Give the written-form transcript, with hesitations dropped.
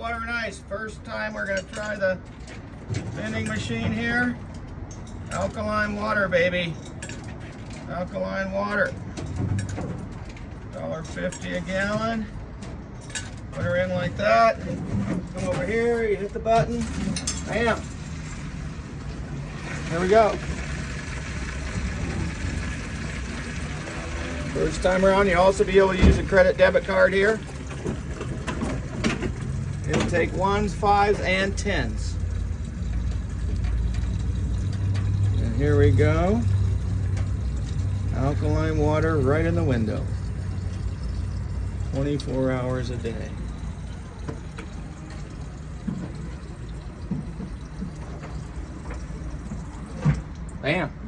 Water and ice. First time we're gonna try the vending machine here. Alkaline water, baby. Alkaline water. $1.50 a gallon. Put her in like that. Come over here, you hit the button. Bam. There we go. First time around, you'll also be able to use a credit debit card here. It'll take 1s, 5s, and 10s. And here we go. Alkaline water right in the window. 24 hours a day. Bam.